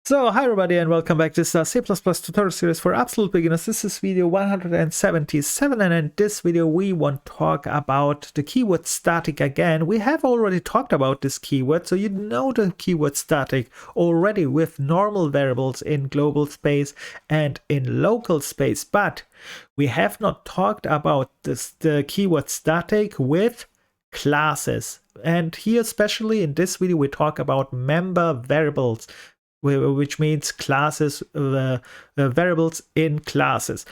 So, hi everybody and welcome back to this C++ tutorial series for absolute beginners. This is video 177, and in this video we want to talk about the keyword static again. We have already talked about this keyword, so you know the keyword static already with normal variables in global space and in local space, but we have not talked about the keyword static with classes. And here, especially in this video, we talk about member variables, which means classes, variables in classes,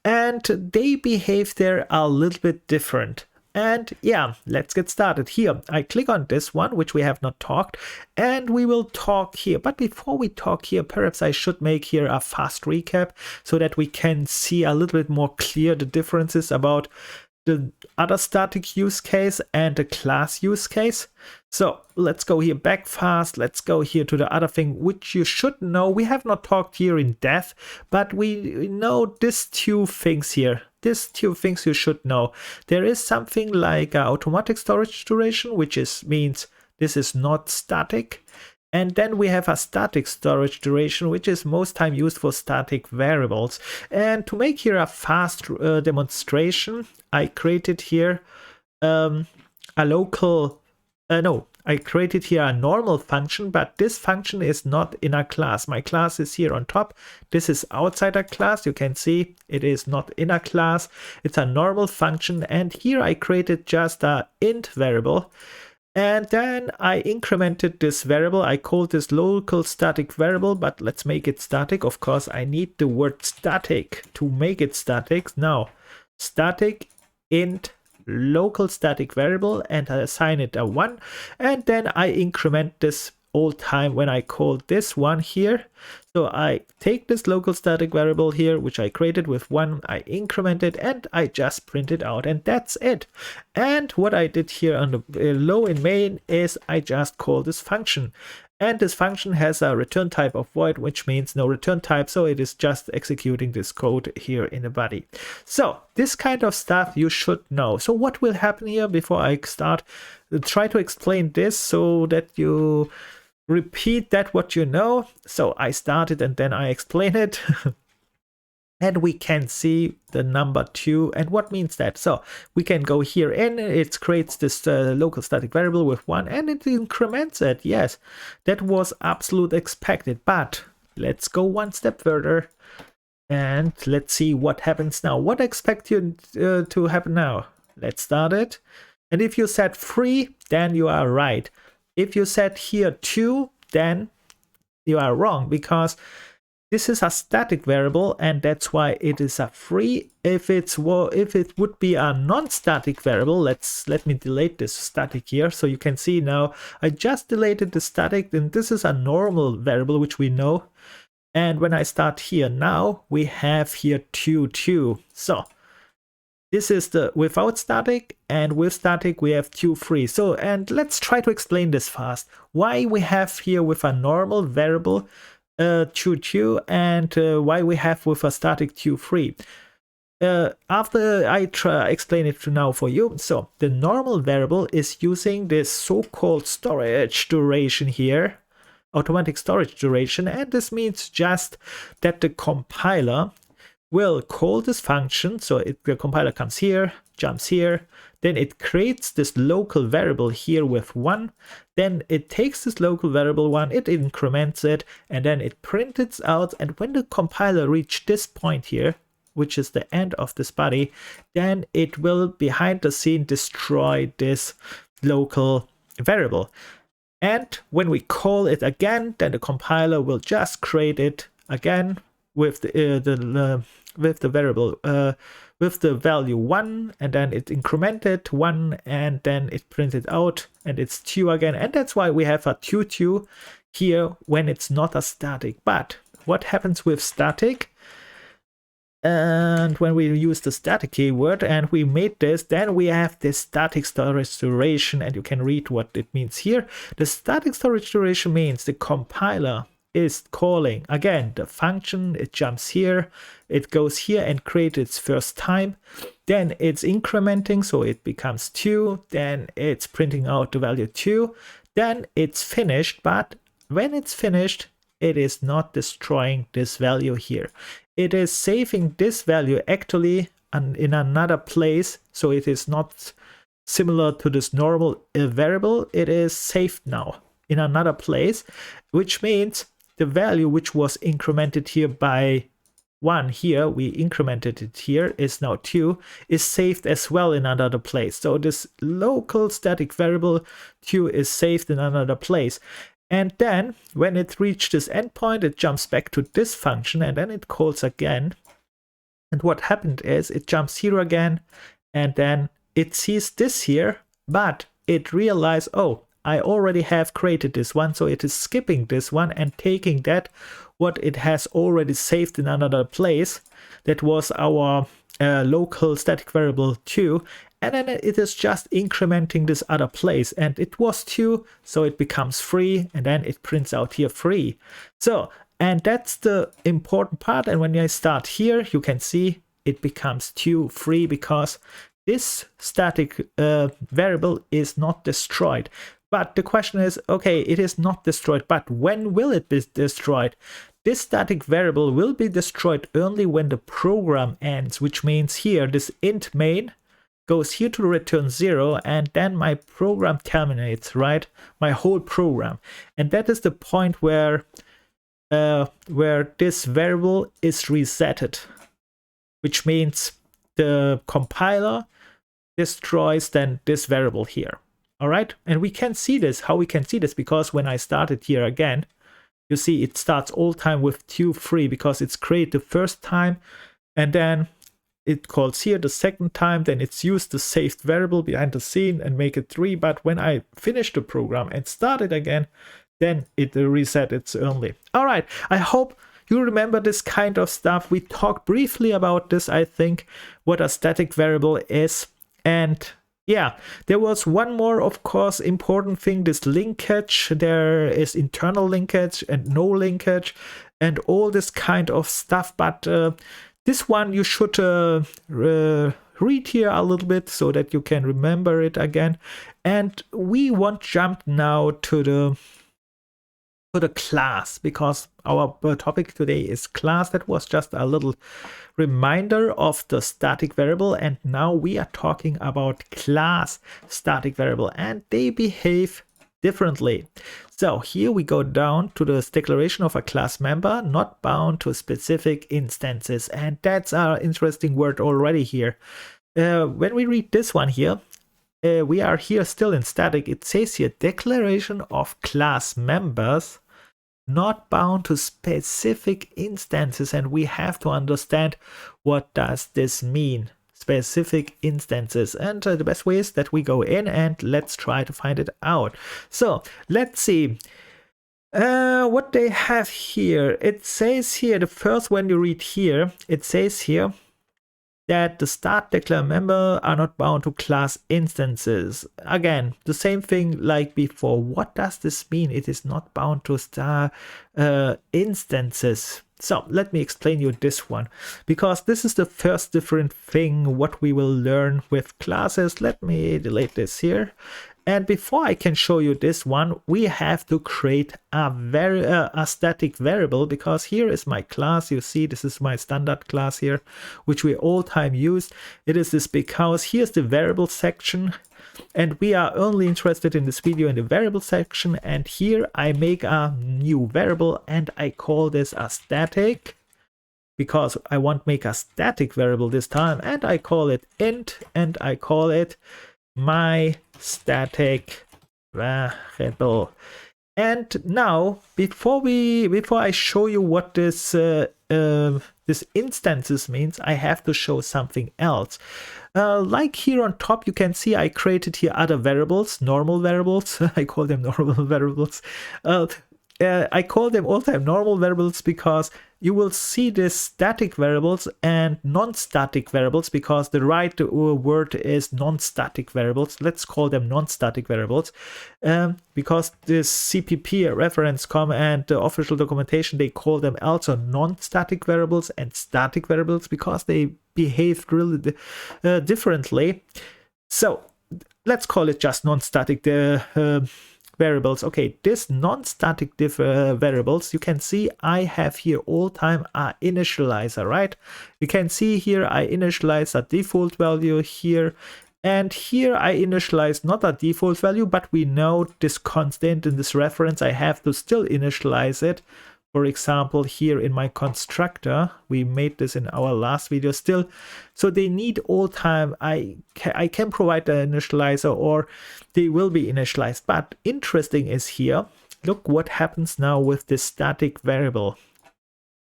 and they behave there a little bit different. And yeah, let's get started. Here I click on this one, which we have not talked, and we will talk here. But before we talk here, perhaps I should make here a fast recap so that we can see a little bit more clear the differences about the other static use case and the class use case. So let's go here back fast. Let's go here to the other thing which you should know. We have not talked here in depth, but we know these two things here. These two things you should know. There is something like automatic storage duration, which means this is not static. And then we have a static storage duration, which is most time used for static variables. And to make here a fast demonstration, I created here I created here a normal function, but this function is not in a class. My class is here on top. This is outside a class. You can see it is not in a class. It's a normal function. And here I created just a int variable. And then I incremented this variable. I called this local static variable, but let's make it static. Of course, I need the word static to make it static. Now, static int local static variable, and I assign it a 1. And then I increment this all time when I call this one here. So I take this local static variable here, which I created with 1, I increment it, and I just print it out, and that's it. And what I did here on the below in main is I just call this function. And this function has a return type of void, which means no return type, so it is just executing this code here in the body. So this kind of stuff you should know. So what will happen here before I start? Try to explain this so that you repeat that what you know. So I started and then I explain it. And we can see the number 2 and what means that. So we can go here and it creates this local static variable with 1 and it increments it. Yes, that was absolute expected, but let's go one step further and let's see what happens now. What expect you to happen now? Let's start it. And if you set 3, then you are right. If you set here 2, then you are wrong, because this is a static variable and that's why it is a 3. If it would be a non-static variable, let me delete this static here so you can see now I just deleted the static, and this is a normal variable which we know. And when I start here now, we have here 2. So this is the without static, and with static we have 2, 3. So, and let's try to explain this fast. Why we have here with a normal variable 2, and why we have with a static 2, 3. After I explain it now for you. So the normal variable is using this so-called storage duration here, automatic storage duration, and this means just that the compiler will call this function. So the compiler comes here, jumps here, then it creates this local variable here with 1. Then it takes this local variable 1, it increments it, and then it prints it out. And when the compiler reaches this point here, which is the end of this body, then it will behind the scene destroy this local variable. And when we call it again, then the compiler will just create it again with the variable with the value 1, and then it incremented 1, and then it printed out, and it's 2 again. And that's why we have a 2 here when it's not a static. But what happens with static? And when we use the static keyword and we made this, then we have this static storage duration, and you can read what it means here. The static storage duration means the compiler is calling again the function, it jumps here, it goes here and creates its first time, then it's incrementing, so it becomes 2, then it's printing out the value 2, then it's finished. But when it's finished, it is not destroying this value here. It is saving this value actually in another place, so it is not similar to this normal variable. It is saved now in another place, which means the value which was incremented here by 1 here, we incremented it here, is now 2, is saved as well in another place. So this local static variable 2 is saved in another place. And then when it reaches this endpoint, it jumps back to this function and then it calls again. And what happened is it jumps here again and then it sees this here, but it realized, oh, I already have created this one, so it is skipping this one and taking that what it has already saved in another place. That was our local static variable 2, and then it is just incrementing this other place, and it was 2, so it becomes 3, and then it prints out here 3. So, and that's the important part, and when I start here, you can see it becomes 2, 3, because this static variable is not destroyed. But the question is, okay, it is not destroyed, but when will it be destroyed? This static variable will be destroyed only when the program ends, which means here this int main goes here to return 0, and then my program terminates, right? My whole program. And that is the point where this variable is resetted, which means the compiler destroys then this variable here. All right, and we can see this. How we can see this? Because when I start it here again, you see it starts all time with 2, 3 because it's created the first time, and then it calls here the second time, then it's used the saved variable behind the scene and make it 3. But when I finish the program and start it again, then it resets only. All right, I hope you remember this kind of stuff. We talked briefly about this, I think, what a static variable is. And yeah, there was one more, of course, important thing, this linkage. There is internal linkage and no linkage and all this kind of stuff. But this one you should read here a little bit so that you can remember it again. And we won't jump now to the class, because our topic today is class. That was just a little reminder of the static variable, and now we are talking about class static variable, and they behave differently. So here we go down to the declaration of a class member not bound to specific instances, and that's our interesting word already here. When we read this one here, we are here still in static. It says here declaration of class members not bound to specific instances, and we have to understand what does this mean, specific instances. And the best way is that we go in and let's try to find it out. So let's see what they have here. It says here, the first when you read here, it says here that the start declare member are not bound to class instances. Again, the same thing like before. What does this mean? It is not bound to star instances. So let me explain you this one, because this is the first different thing what we will learn with classes. Let me delete this here. And before I can show you this one, we have to create a static variable, because here is my class. You see, this is my standard class here, which we all time use. It is this because here's the variable section, and we are only interested in this video in the variable section. And here I make a new variable and I call this a static, because I want to make a static variable this time, and I call it int, and I call it my static variable. And now before I show you what this instances means, I have to show something else. Like here on top, you can see I created here other variables, normal variables. I call them normal variables. I call them all time normal variables because you will see this static variables and non-static variables, because the right word is non-static variables. Let's call them non-static variables, because this CPP reference com and the official documentation, they call them also non-static variables and static variables because they behave really differently. So let's call it just non-static variables. Okay, this non-static variables, you can see I have here all time a initializer, right? You can see here I initialize a default value here, and here I initialize not a default value, but we know this constant in this reference, I have to still initialize it. For example, here in my constructor, we made this in our last video still. So they need all time, I can provide the initializer, or they will be initialized. But interesting is here, look what happens now with this static variable.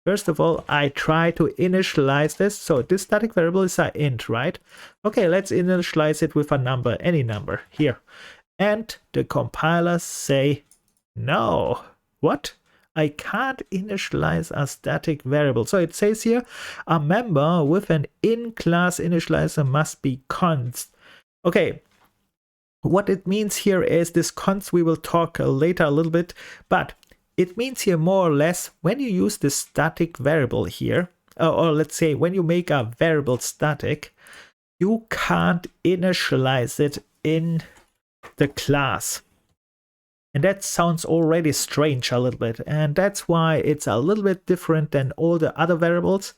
First of all, I try to initialize this. So this static variable is an int, right? Okay, let's initialize it with a number, any number here. And the compilers say, no, what? I can't initialize a static variable. So it says here, a member with an in-class initializer must be const. Okay, what it means here is this const, we will talk later a little bit, but it means here more or less when you use this static variable here, or let's say when you make a variable static, you can't initialize it in the class. And that sounds already strange a little bit, and that's why it's a little bit different than all the other variables.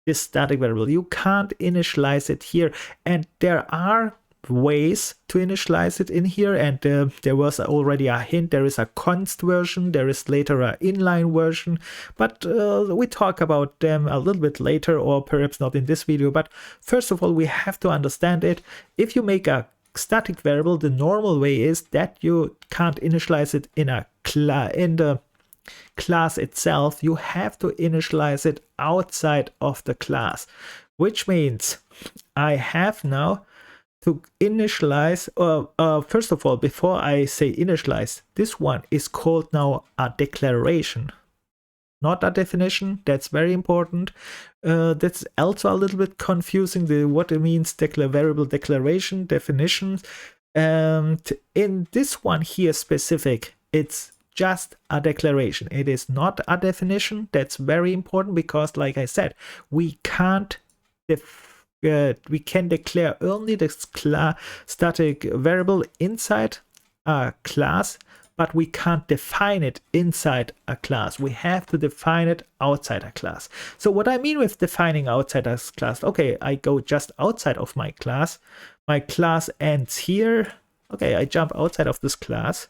This static variable, you can't initialize it here, and there are ways to initialize it in here, and there was already a hint. There is a const version, there is later an inline version, but we talk about them a little bit later, or perhaps not in this video. But first of all, we have to understand it. If you make a static variable, the normal way is that you can't initialize it in the class itself. You have to initialize it outside of the class, which means I have now to initialize, first of all, before I say initialize, this one is called now a declaration, not a definition. That's very important. That's also a little bit confusing, what it means, variable declaration, definitions. And in this one here specific, it's just a declaration. It is not a definition. That's very important because, like I said, we can't we can declare only this static variable inside a class, but we can't define it inside a class. We have to define it outside a class. So what I mean with defining outside a class, okay, I go just outside of my class. My class ends here. Okay, I jump outside of this class.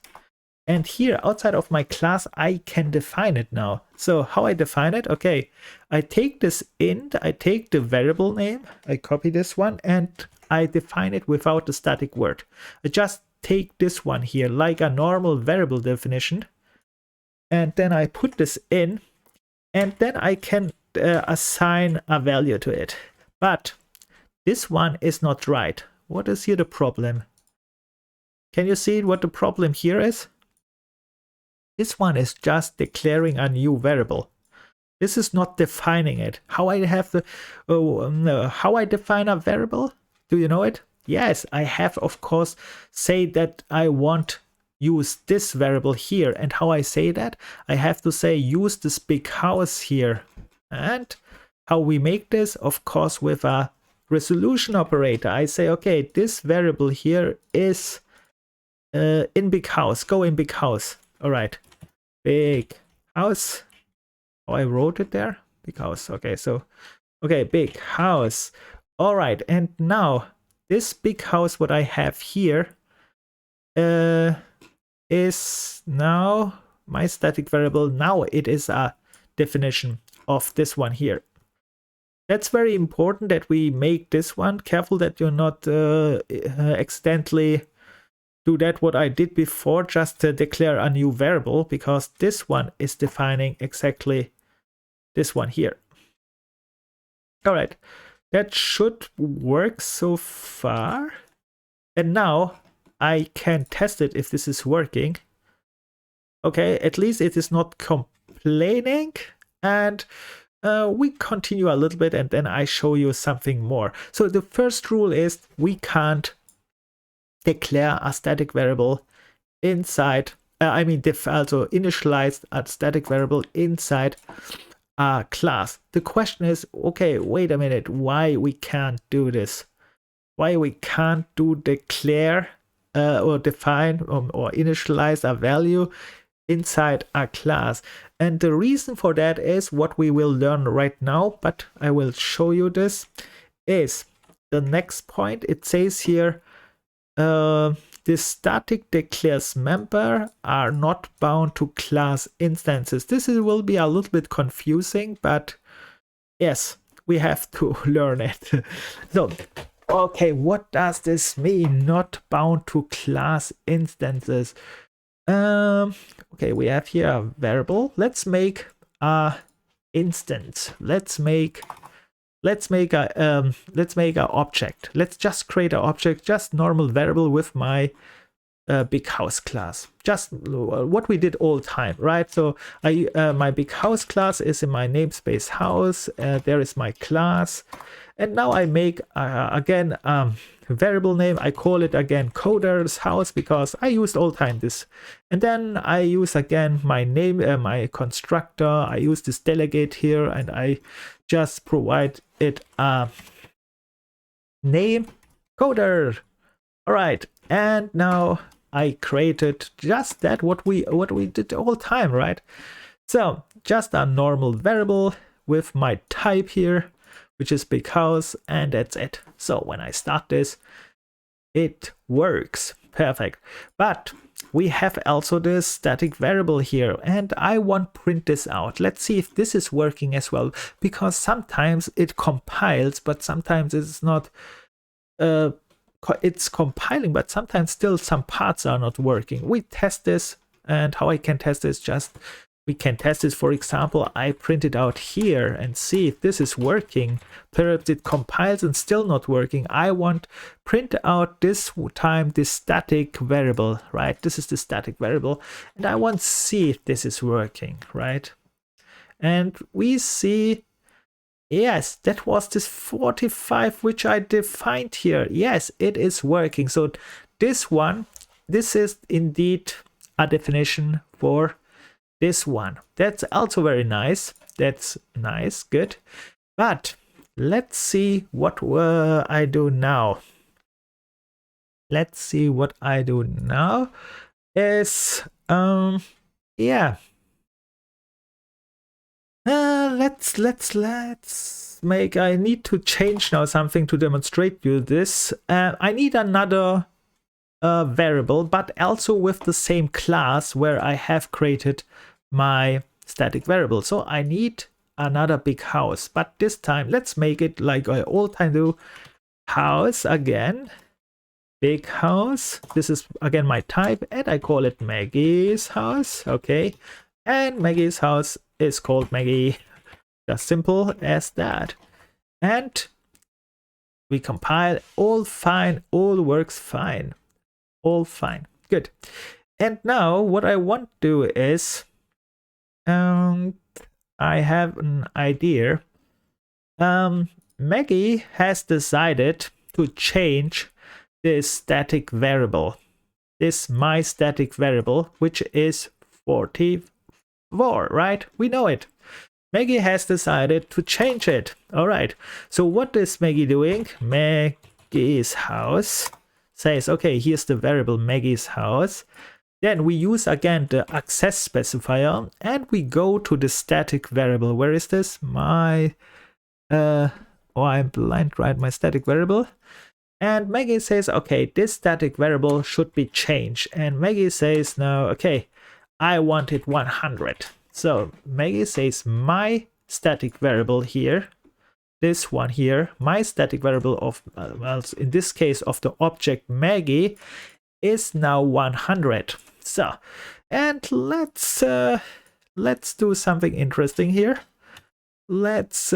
And here, outside of my class, I can define it now. So how I define it? Okay, I take this int, I take the variable name, I copy this one, and I define it without the static word. I just take this one here like a normal variable definition, and then I put this in, and then I can assign a value to it. But this one is not right. What is here the problem? Can you see what the problem here is? This one is just declaring a new variable. This is not defining it. How I have the how I define a variable? Do you know it? Yes, I have, of course, say that I want use this variable here. And how I say that? I have to say use this big house here. And how we make this? Of course, with a resolution operator. I say, okay, this variable here is in big house. Go in big house. All right. Big house. Oh, I wrote it there. Big house. Okay, so, okay, big house. All right, and now this big house, what I have here, is now my static variable. Now it is a definition of this one here. That's very important that we make this one. Careful that you're not accidentally do that what I did before, just to declare a new variable, because this one is defining exactly this one here. All right, that should work so far. And now I can test it if this is working. Okay, at least it is not complaining. And we continue a little bit, and then I show you something more. So the first rule is we can't declare a static variable inside, also initialize a static variable inside a class. The question is, okay, wait a minute, why we can't do this? Why we can't declare or define or initialize a value inside a class. And the reason for that is what we will learn right now, but I will show you this, is the next point. It says here, this static declares member are not bound to class instances. This will be a little bit confusing, but yes, we have to learn it. So, okay, what does this mean? Not bound to class instances. Okay, we have here a variable. Let's make a instance. Let's make a object. Let's just create an object, just normal variable with my big house class. Just what we did all the time, right? So my big house class is in my namespace house. There is my class, and now I make again variable name. I call it again coder's house because I used all the time this, and then I use again my name, my constructor. I use this delegate here, and I just provide it a name coder. All right, and now I created just that what we did all the time, right? So just a normal variable with my type here, which is big house, and that's it. So when I start this, it works perfect. But we have also this static variable here, and I want to print this out. Let's see if this is working as well, because sometimes it compiles, but sometimes it's not. It's compiling, but sometimes still some parts are not working. We test this, and how I can test this, just we can test this. For example, I print it out here and see if this is working. Perhaps it compiles and still not working. I want print out this time this static variable, right? This is the static variable, and I want to see if this is working, right? And we see, yes, that was this 45 which I defined here. Yes, it is working. So this one, this is indeed a definition for this one. That's also very nice. That's nice, good. But let's see what I do now. Let's see what I do now is yeah. Let's make, I need to change now something to demonstrate you this. I need another variable, but also with the same class where I have created my static variable. So I need another big house, but this time let's make it like I all time do. House again, big house. This is again my type, and I call it Maggie's house. Okay, and Maggie's house is called Maggie. Just simple as that. And we compile, all fine, all works fine, all fine, good. And now what I want to do is, I have an idea. Maggie has decided to change this static variable, this my static variable, which is 44, right? We know it. Maggie has decided to change it. All right. So what is Maggie doing? Maggie's house says, okay, here's the variable Maggie's house. Then we use again the access specifier, and we go to the static variable. Where is this? My, oh, I'm blind, right? My static variable. And Maggie says, okay, this static variable should be changed. And Maggie says now, okay, I want it 100. So Maggie says my static variable here, this one here, my static variable of, well, in this case of the object Maggie, is now 100. So, and let's do something interesting here. Let's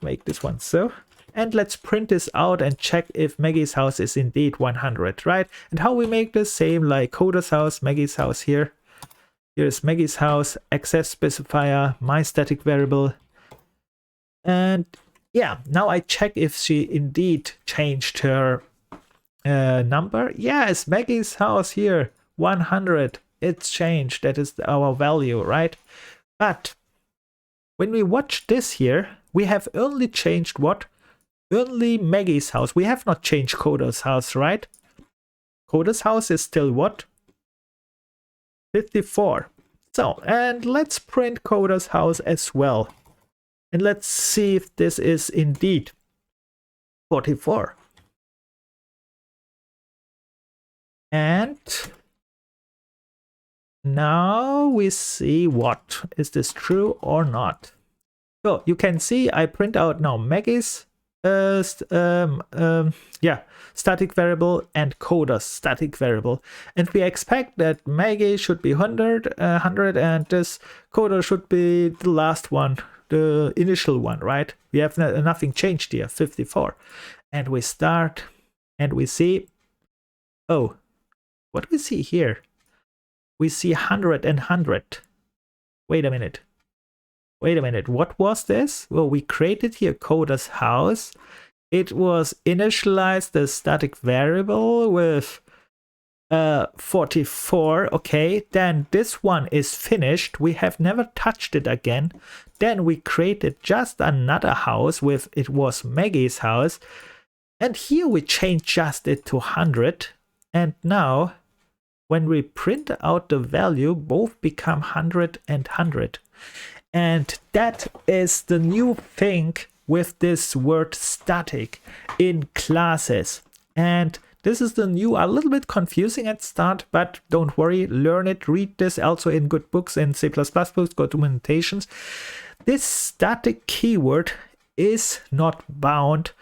make this one so, and let's print this out and check if Maggie's house is indeed 100, right? And how we make the same like coder's house, Maggie's house here. Here's Maggie's house, access specifier, my static variable. And yeah, now I check if she indeed changed her number. Yes, Maggie's house here, 100. It's changed. That is our value, right? But when we watch this here, we have only changed what? Only Maggie's house. We have not changed coder's house, right? Coda's house is still what? 54. So, and let's print Coda's house as well. And let's see if this is indeed 44. And now we see what. Is this true or not? So you can see I print out now Maggie's static variable and Coda's static variable, and we expect that Maggie should be 100, and this Coda should be the last one, the initial one, right? We have nothing changed here, 54, and we start and we see, oh, what do we see here? We see 100 and 100. Wait a minute. What was this? Well, we created here Coda's house. It was initialized the static variable with 44. Okay, then this one is finished. We have never touched it again. Then we created just another house with, it was Maggie's house. And here we changed just it to 100. And now when we print out the value, both become 100 and 100. And that is the new thing with this word static in classes. And this is the new, a little bit confusing at start, but don't worry, learn it, read this also in good books, in C++ books, documentations. This static keyword is not bound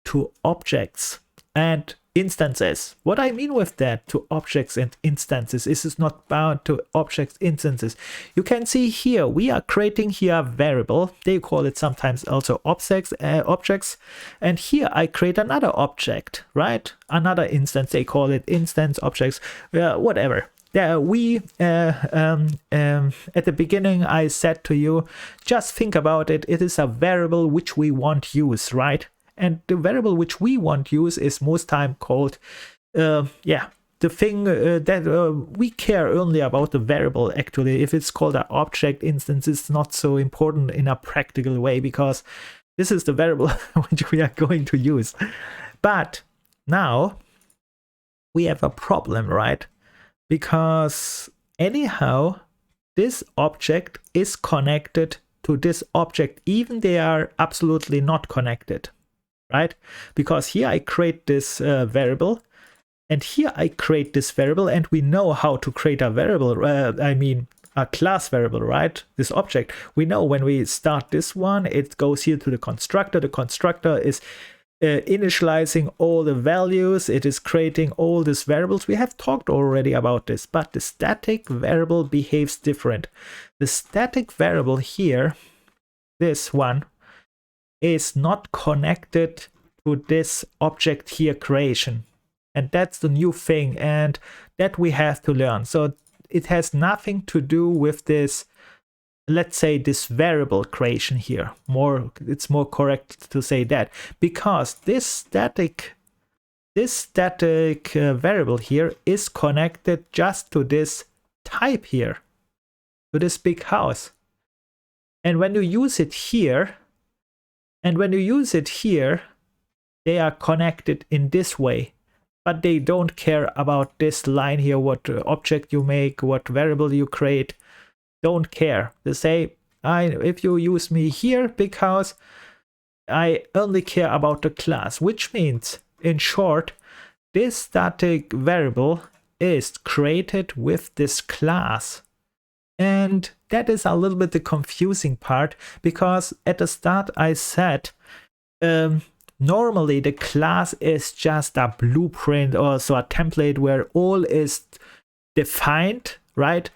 to objects and instances. What I mean with that, to objects and instances, is not bound to objects, instances. You can see here we are creating here a variable. They call it sometimes also objects, and here I create another object, right? Another instance. They call it instance, objects, whatever. There we at the beginning I said to you, just think about it. It is a variable which we want use, right? And the variable which we want use is most time called, the thing that we care only about the variable. Actually, if it's called an object instance, it's not so important in a practical way, because this is the variable which we are going to use. But now we have a problem, right? Because anyhow, this object is connected to this object, even they are absolutely not connected. Right? Because here I create this variable, and here I create this variable, and we know how to create a variable, a class variable, right? This object. We know when we start this one, it goes here to the constructor. The constructor is initializing all the values. It is creating all these variables. We have talked already about this, but the static variable behaves different. The static variable here, this one, is not connected to this object here creation. And that's the new thing, and that we have to learn. So it has nothing to do with this, let's say, this variable creation here. It's more correct to say that, because this static variable here is connected just to this type here, to this big house. And when you use it here, they are connected in this way, but they don't care about this line here, what object you make, what variable you create, don't care. They say, if you use me here, because I only care about the class, which means, in short, this static variable is created with this class. And that is a little bit the confusing part, because at the start I said normally the class is just a blueprint, or so a template where all is defined, right?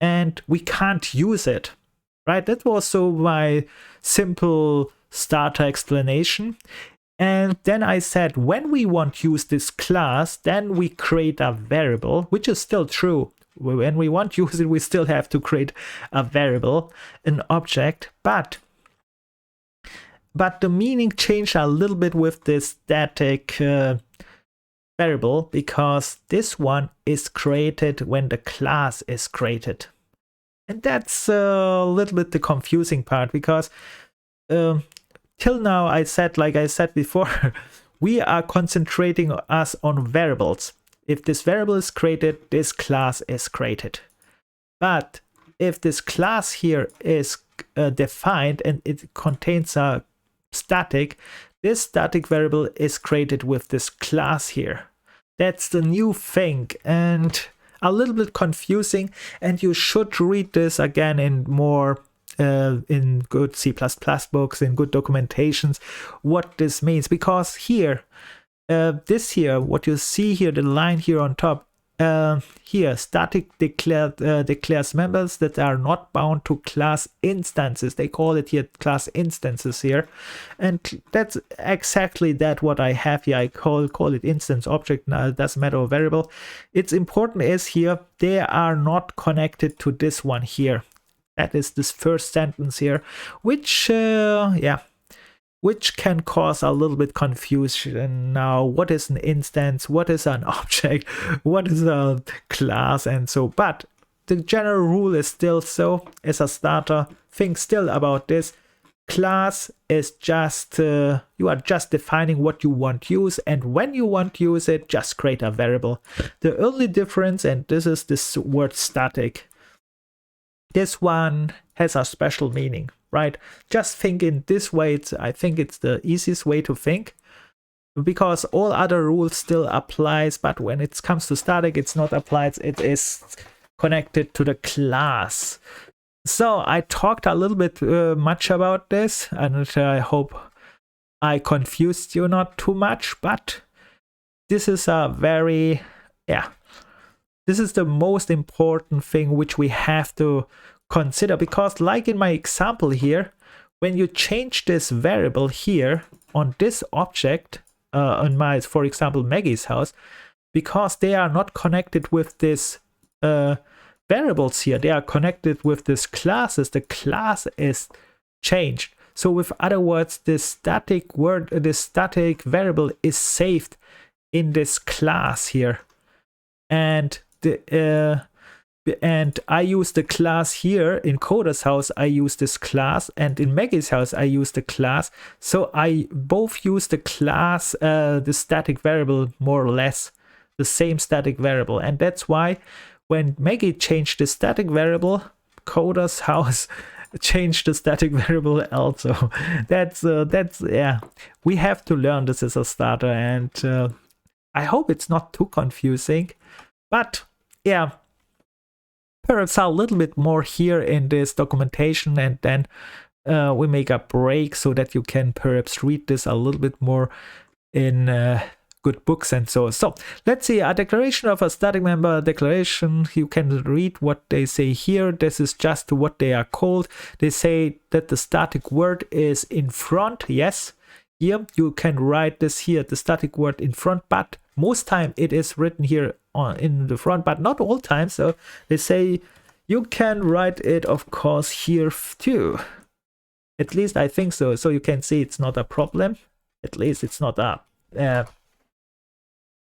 And we can't use it, right? That was so my simple starter explanation. And then I said, when we want to use this class, then we create a variable, which is still true. When we want to use it, we still have to create a variable, an object, but the meaning changed a little bit with this static variable, because this one is created when the class is created. And that's a little bit the confusing part, because till now I said, like I said before, we are concentrating us on variables. If this variable is created, this class is created. But if this class here is defined and it contains a static, this static variable is created with this class here. That's the new thing, and a little bit confusing, and you should read this again in more in good C++ books, in good documentations, what this means. Because here, this here, what you see here, the line here on top, here, static declares members that are not bound to class instances. They call it here class instances here. And that's exactly that what I have here. I call it instance object. Now it doesn't matter, a variable. It's important is here, they are not connected to this one here. That is this first sentence here, which, which can cause a little bit confusion. Now, what is an instance? What is an object? What is a class? And so, but the general rule is still so, as a starter, think still about this. Class is just, you are just defining what you want to use, and when you want to use it, just create a variable. The only difference, and this is this word static, this one has a special meaning. Right? Just think in this way. I think it's the easiest way to think, because all other rules still applies, but when it comes to static, it's not applied. It is connected to the class. So I talked a little bit much about this, and I hope I confused you not too much, but this is a very, this is the most important thing which we have to consider, because like in my example here, when you change this variable here on this object, on my, for example, Maggie's house, because they are not connected with this variables here, they are connected with this classes, the class is changed. So with other words, this static variable is saved in this class here, and I use the class here. In Coda's house, I use this class, and in Maggie's house, I use the class. So I both use the class, the static variable, more or less the same static variable. And that's why when Maggie changed the static variable, Coda's house changed the static variable also. That's we have to learn this as a starter, and I hope it's not too confusing. But yeah, perhaps a little bit more here in this documentation, and then we make a break so that you can perhaps read this a little bit more in good books and so. So let's see, a declaration of a static member declaration. You can read what they say here. This is just what they are called. They say that the static word is in front. Yes, here you can write this here, the static word in front, but most time it is written here in the front, but not all times. So they say you can write it, of course, here too. At least I think so. So you can see it's not a problem. At least it's not a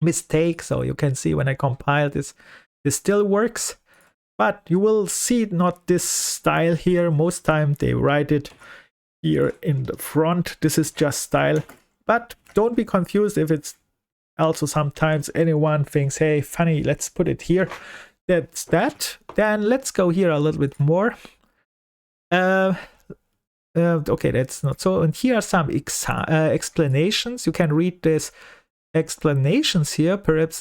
mistake. So you can see when I compile this, this still works. But you will see not this style here. Most time they write it here in the front. This is just style. But don't be confused if it's also sometimes anyone thinks, hey, funny, let's put it here. That's that. Then let's go here a little bit more. Okay, that's not so. And here are some explanations. You can read this explanations here. Perhaps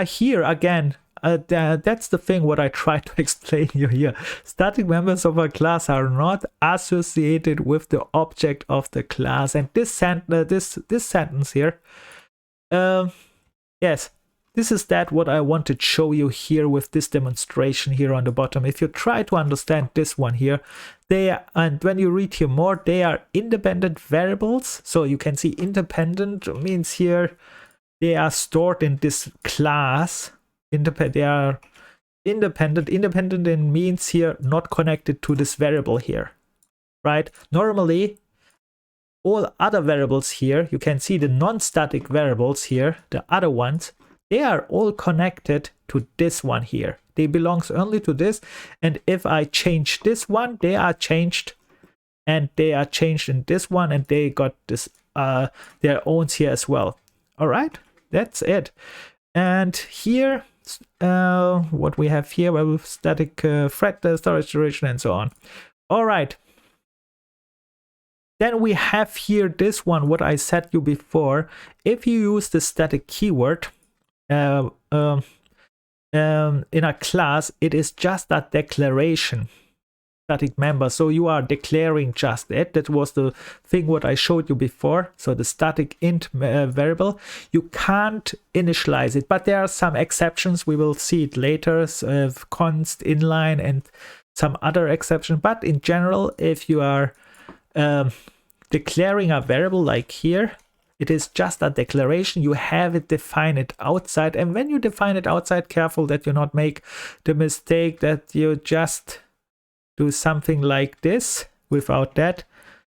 here again. That's the thing what I try to explain you here. Static members of a class are not associated with the object of the class. And this sentence here, yes, this is that what I want to show you here with this demonstration here on the bottom. If you try to understand this one here, and when you read here more, they are independent variables. So you can see independent means here they are stored in this class. They are independent. Independent means here not connected to this variable here, right? Normally, all other variables here, you can see the non-static variables here, the other ones, they are all connected to this one here. They belongs only to this. And if I change this one, they are changed, and they are changed in this one, and they got this their owns here as well. All right. That's it. And here, what we have here, well, static thread storage duration and so on. All right. Then we have here this one, what I said you before. If you use the static keyword in a class, it is just a declaration, static member. So you are declaring just it. That was the thing what I showed you before. So the static int variable, you can't initialize it, but there are some exceptions. We will see it later, const, inline, and some other exception. But in general, if you are declaring a variable like here, it is just a declaration. You have it define it outside, and when you define it outside, careful that you not make the mistake that you just do something like this without that.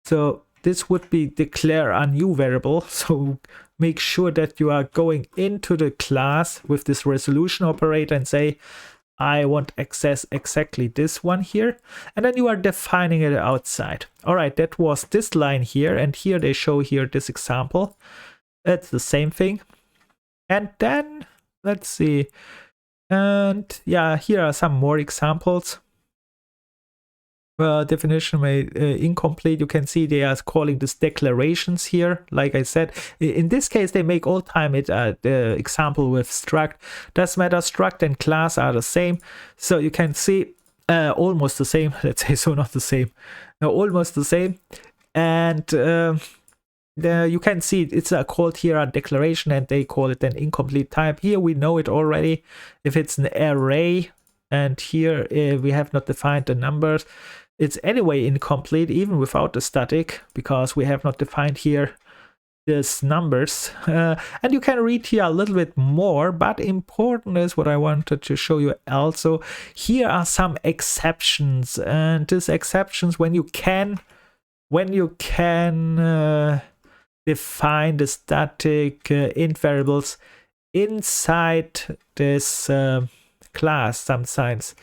So this would be declare a new variable. So make sure that you are going into the class with this resolution operator and say, I want access exactly this one here, and then you are defining it outside. All right, that was this line here, and here they show here this example. It's the same thing. And then let's see, and yeah, here are some more examples. Definition may incomplete. You can see they are calling this declarations here. Like I said, in this case they make all time it the example with struct. Doesn't matter, struct and class are the same, so you can see almost the same. Let's say so, not the same, no, almost the same. And you can see it's called here a declaration, and they call it an incomplete type. Here we know it already if it's an array, and here we have not defined the numbers. It's anyway incomplete even without the static, because we have not defined here these numbers. And you can read here a little bit more, but important is what I wanted to show you also. Here are some exceptions, and these exceptions when you can define the static int variables inside this class sometimes.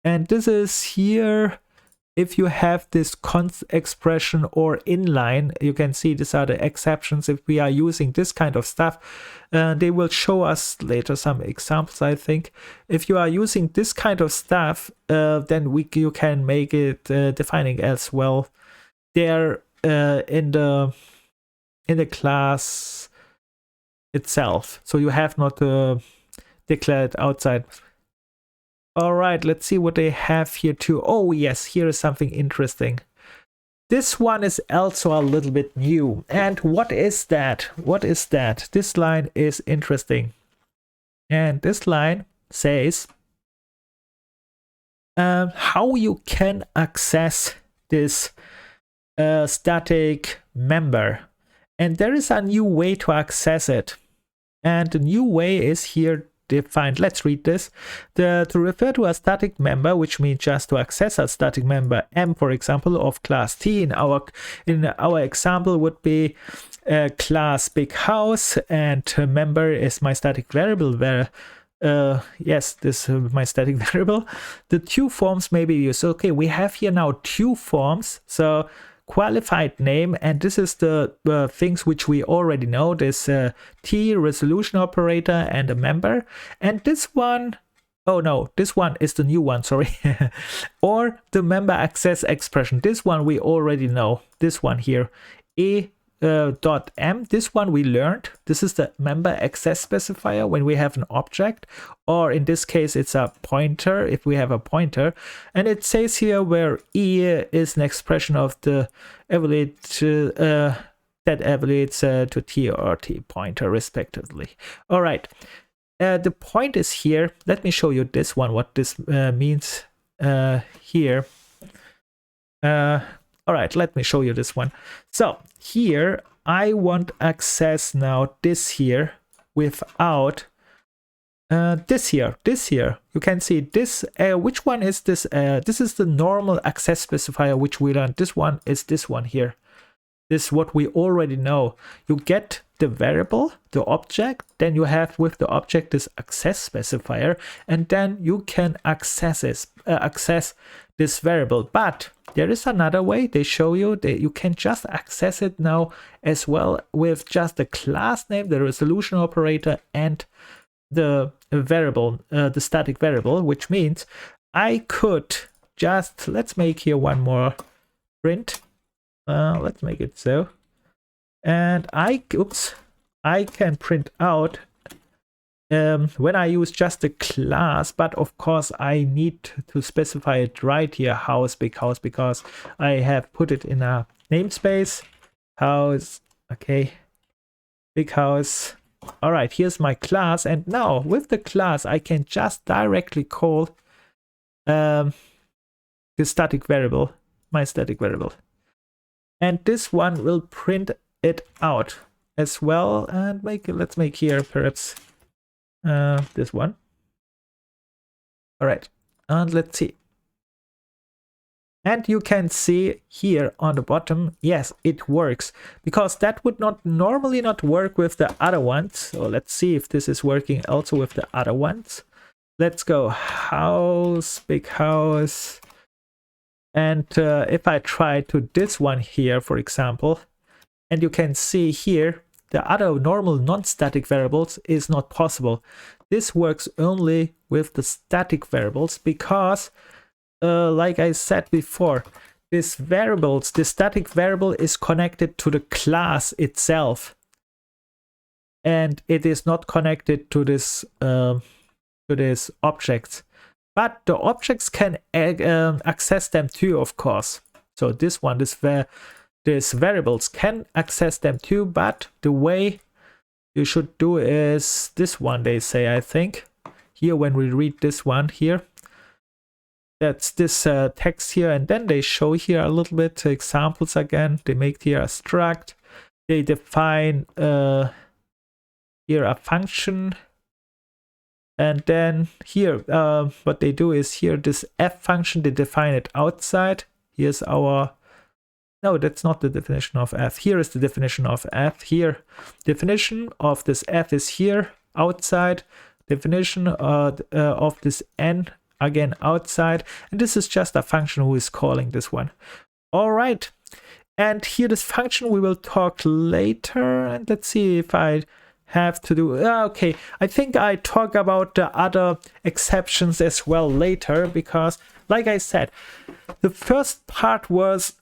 And this is here if you have this const expression or inline. You can see these are the exceptions if we are using this kind of stuff. They will show us later some examples, I think. If you are using this kind of stuff, then you can make it defining as well there in the class itself. So you have not declared outside. All right, let's see what they have here too. Oh yes, here is something interesting. This one is also a little bit new. And what is that? What is that? This line is interesting. And this line says how you can access this static member. And there is a new way to access it. And the new way is here defined. Let's read this. To refer to a static member, which means just to access a static member M, for example, of class T. In our example would be class big house, and member is my static variable where yes, this my static variable. The two forms may be used. Okay, we have here now two forms. So qualified name, and this is the things which we already know, this T resolution operator and a member. And this one, oh no, this one is the new one, sorry. Or the member access expression. This one we already know, this one here, .m. This one we learned. This is the member access specifier when we have an object, or in this case it's a pointer if we have a pointer. And it says here where E is an expression of the evaluate that evaluates to T or T pointer respectively. All right, the point is here. Let me show you this one, what this means here. All right, let me show you this one. So here I want access now this here without this here. You can see this. Which one is this? This is the normal access specifier which we learned. This one is this one here. This is what we already know. You get the variable, the object, then you have with the object this access specifier, and then you can access this variable. But there is another way. They show you that you can just access it now as well with just the class name, the resolution operator, and the variable, the static variable, which means I could just, let's make here one more print. Let's make it so. And I can print out when I use just the class, but of course I need to specify it right here, house, big house, because I have put it in a namespace. House, okay, big house. All right, here's my class, and now with the class I can just directly call the static variable, my static variable, and this one will print it out as well. And let's make here perhaps this one. All right, and let's see. And you can see here on the bottom, yes, it works, because that would not normally not work with the other ones. So let's see if this is working also with the other ones. Let's go house, big house. And if I try to this one here, for example, and you can see here, the other normal non-static variables is not possible. This works only with the static variables because like I said before, this static variable is connected to the class itself, and it is not connected to this objects. But the objects can access them too, of course. So this one, these variables can access them too, but the way you should do is this one, they say, I think. Here when we read this one here, that's this text here, and then they show here a little bit examples again. They make here a struct. They define here a function, and then here what they do is here this f function, they define it outside. Here's our, no, that's not the definition of f. Here is the definition of f. Here, definition of this f is here outside. Definition of this n, again outside, and this is just a function who is calling this one. All right, and here this function we will talk later, and let's see if I have to do okay, I think I talk about the other exceptions as well later, because like I said, the first part was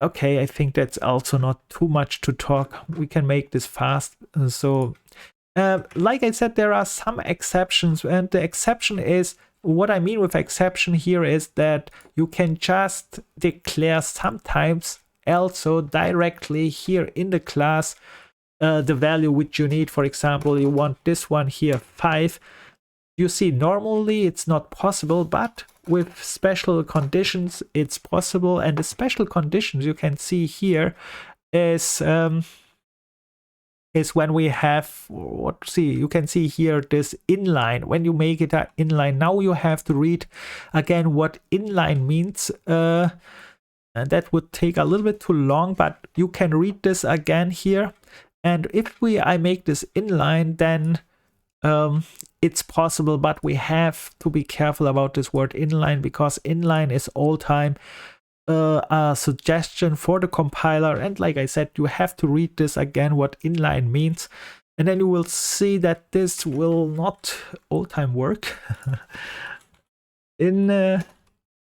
okay. I think that's also not too much to talk. We can make this fast. So like I said, there are some exceptions, and the exception is, what I mean with exception here is that you can just declare sometimes also directly here in the class the value which you need. For example, you want this one here 5. You see, normally it's not possible, but with special conditions it's possible. And the special conditions you can see here is when we have you can see here this inline. When you make it an inline, now you have to read again what inline means, and that would take a little bit too long, but you can read this again here. And if I make this inline, then it's possible, but we have to be careful about this word inline, because inline is all time a suggestion for the compiler. And like I said, you have to read this again what inline means, and then you will see that this will not all time work. In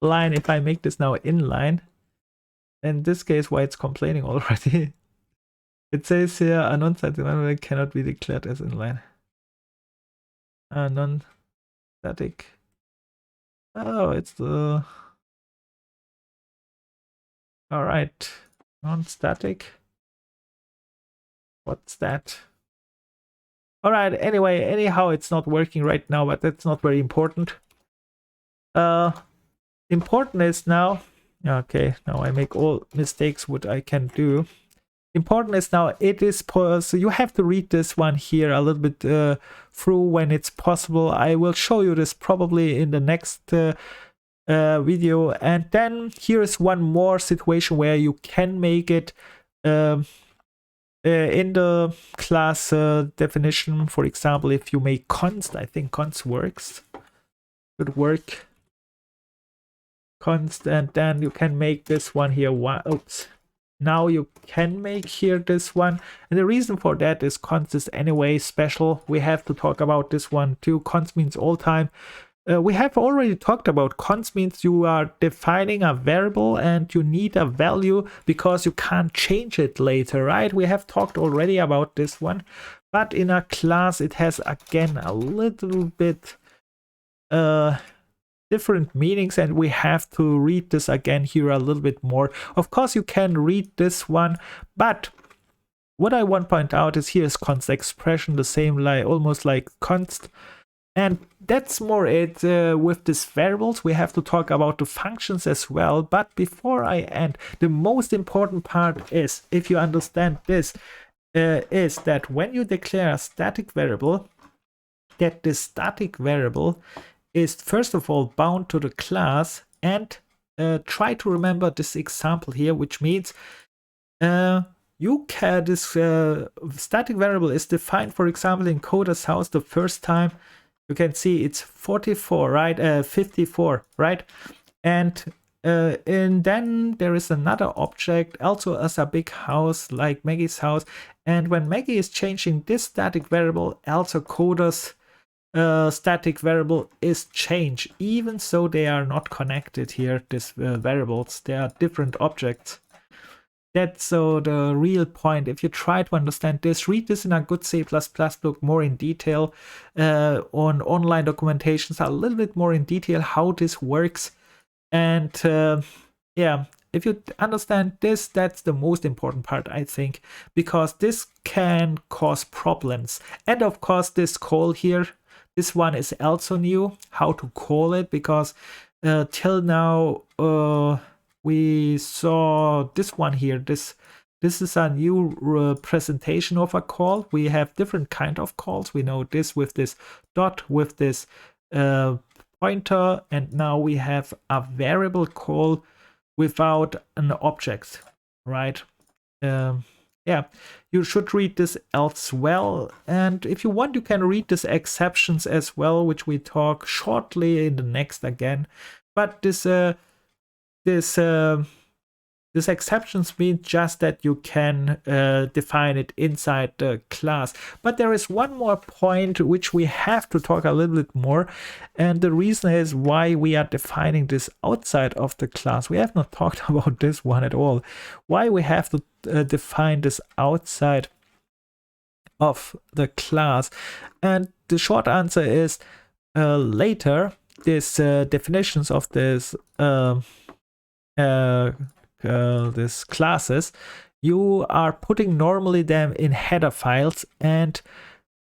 line, if I make this now inline, in this case, why it's complaining already, it says here a non-static variable cannot be declared as inline. A non-static, oh, it's the all right, non-static. What's that? All right, anyway, anyhow, it's not working right now, but that's not very important. Important is now, okay, now I make all mistakes what I can do. Important is now it is so you have to read this one here a little bit through when it's possible. I will show you this probably in the next video. And then here is one more situation where you can make it in the class definition. For example, if you make const, I think const works, could work. const, and then you can make this one here one. Oops. Now you can make here this one, and the reason for that is const is anyway special. We have to talk about this one too. Const means all time. We have already talked about const means you are defining a variable and you need a value because you can't change it later, right? We have talked already about this one, but in a class it has again a little bit different meanings, and we have to read this again here a little bit more. Of course you can read this one, but what I want to point out is here is const expression, the same like almost like const, and that's more it. With these variables we have to talk about the functions as well. But before I end, the most important part is, if you understand this, is that when you declare a static variable, that this static variable is first of all bound to the class, and try to remember this example here, which means you can, this static variable is defined, for example, in Coda's house the first time. You can see it's 44, right? 54, right? And then there is another object also as a big house like Maggie's house, and when Maggie is changing this static variable, also Coda's static variable is changed, even so they are not connected here, these variables, they are different objects. That's the real point. If you try to understand this, read this in a good C++ book more in detail, on online documentations a little bit more in detail how this works. And yeah, if you understand this, that's the most important part, I think, because this can cause problems. And of course this call here, this one is also new, how to call it, because till now we saw this one here. This is a new presentation of a call. We have different kind of calls. We know this with this dot, with this pointer, and now we have a variable call without an object, right? Yeah, you should read this as well, and if you want you can read these exceptions as well, which we talk shortly in the next again. But this exceptions mean just that you can define it inside the class. But there is one more point which we have to talk a little bit more, and the reason is why we are defining this outside of the class. We have not talked about this one at all. Why we have to define this outside of the class, and the short answer is later these definitions of this these classes, you are putting normally them in header files, and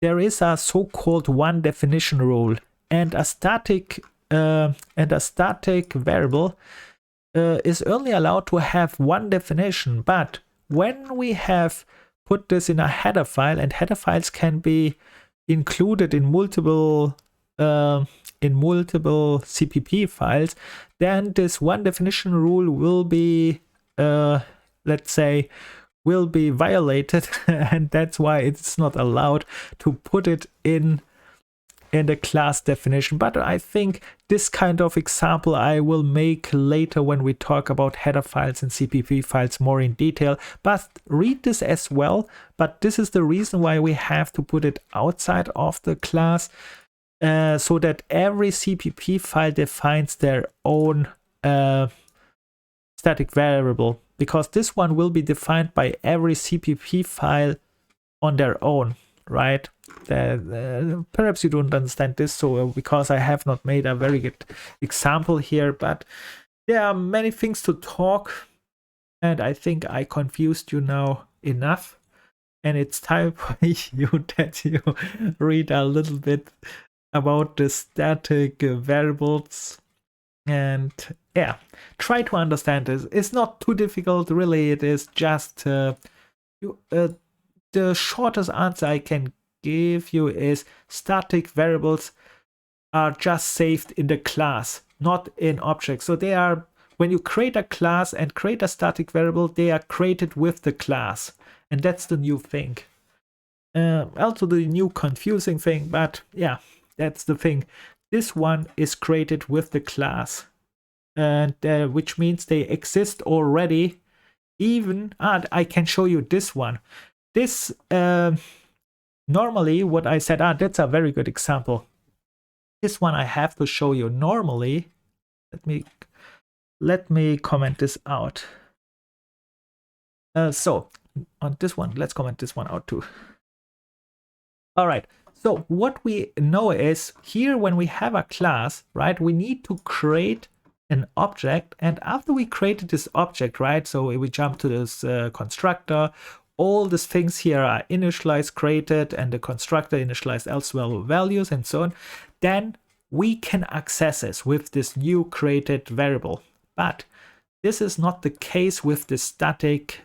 there is a so-called one definition rule, and a static variable is only allowed to have one definition. But when we have put this in a header file, and header files can be included in multiple CPP files, then this one definition rule will be let's say will be violated and that's why it's not allowed to put it in the class definition. But I think this kind of example I will make later when we talk about header files and CPP files more in detail. But read this as well. But this is the reason why we have to put it outside of the class, so that every CPP file defines their own static variable, because this one will be defined by every CPP file on their own, right? Perhaps you don't understand this, so because I have not made a very good example here, but there are many things to talk, and I think I confused you now enough, and it's time for you that you read a little bit about the static variables. And yeah, try to understand this. It's not too difficult, really. It is just the shortest answer I can give you is static variables are just saved in the class, not in objects. So they are, when you create a class and create a static variable, they are created with the class, and that's the new thing. Also the new confusing thing, but yeah, that's the thing. This one is created with the class. and which means they exist already. Even I can show you this one. This normally what I said, that's a very good example. This one I have to show you normally. Let me comment this out. So on this one, let's comment this one out too. All right. So what we know is here when we have a class, right, we need to create an object. And after we created this object, right, so we jump to this constructor, all these things here are initialized, created, and the constructor initialized elsewhere values and so on. Then we can access this with this new created variable. But this is not the case with the static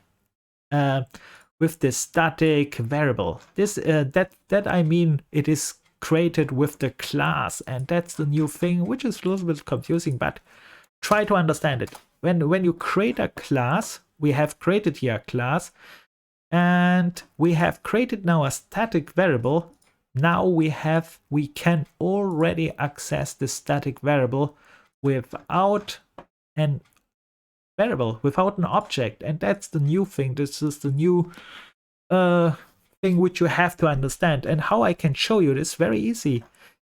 variable. This that I mean it is created with the class, and that's the new thing, which is a little bit confusing, but try to understand it. When you create a class, we have created here a class, and we have created now a static variable. Now we can already access the static variable without an variable, without an object, and that's the new thing. This is the new thing which you have to understand. And how I can show you this, very easy.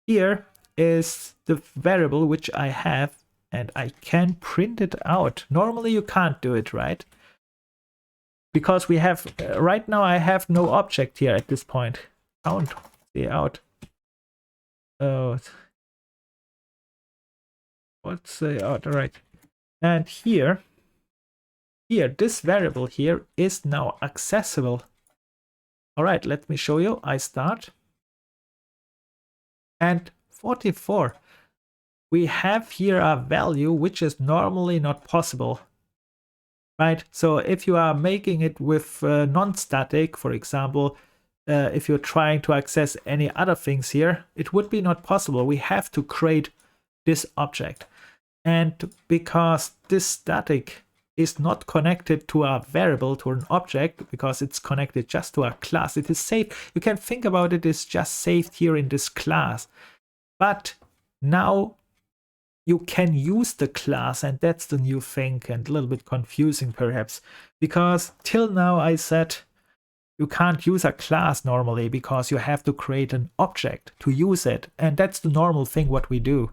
Here is the variable which I have, and I can print it out. Normally you can't do it, right? Because we have right now I have no object here at this point. Count the out. Oh, what's the out? All right. And here this variable here is now accessible. All right, let me show you. I start, and 44. We have here a value which is normally not possible, right? So if you are making it with non-static, for example, if you're trying to access any other things here, it would be not possible. We have to create this object. And because this static is not connected to a variable, to an object, because it's connected just to a class, it is saved. You can think about it as just saved here in this class. But now you can use the class, and that's the new thing, and a little bit confusing perhaps, because till now I said you can't use a class normally because you have to create an object to use it, and that's the normal thing what we do.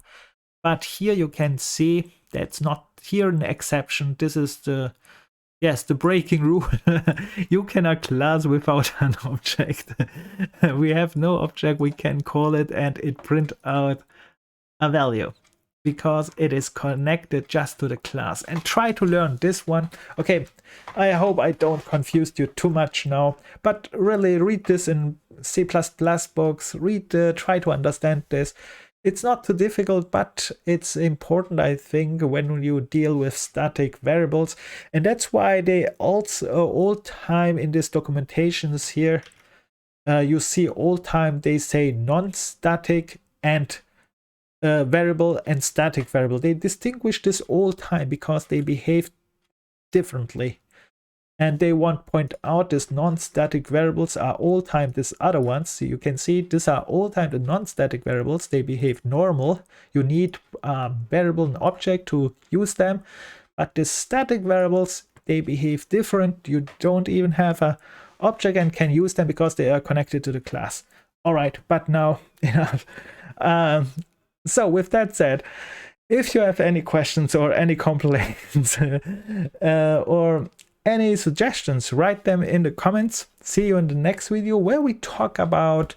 But here you can see that's not here an exception. This is the breaking rule. You cannot class without an object. We have no object, we can call it, and it print out a value because it is connected just to the class. And try to learn this one. Okay, I hope I don't confuse you too much now, but really read this in C++ books, try to understand this. It's not too difficult, but it's important, I think, when you deal with static variables. And that's why they also all time in these documentations here, you see all time they say non-static and variable and static variable. They distinguish this all time because they behave differently. And they want to point out these non-static variables are all time these other ones. So you can see these are all time the non-static variables. They behave normal. You need a variable and object to use them. But the static variables, they behave different. You don't even have an object and can use them because they are connected to the class. All right, but now enough. So with that said, if you have any questions or any complaints or any suggestions, write them in the comments. See you in the next video where we talk about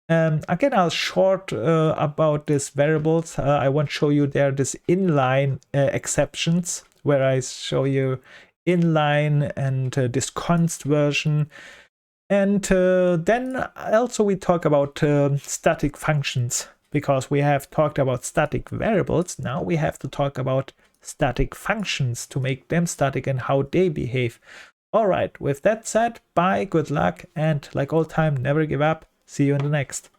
again, I'll short about these variables. I won't show you there this inline exceptions where I show you inline and this const version. And then also we talk about static functions, because we have talked about static variables. Now we have to talk about static functions to make them static and how they behave. All right, with that said, bye, good luck, and like all time, never give up. See you in the next.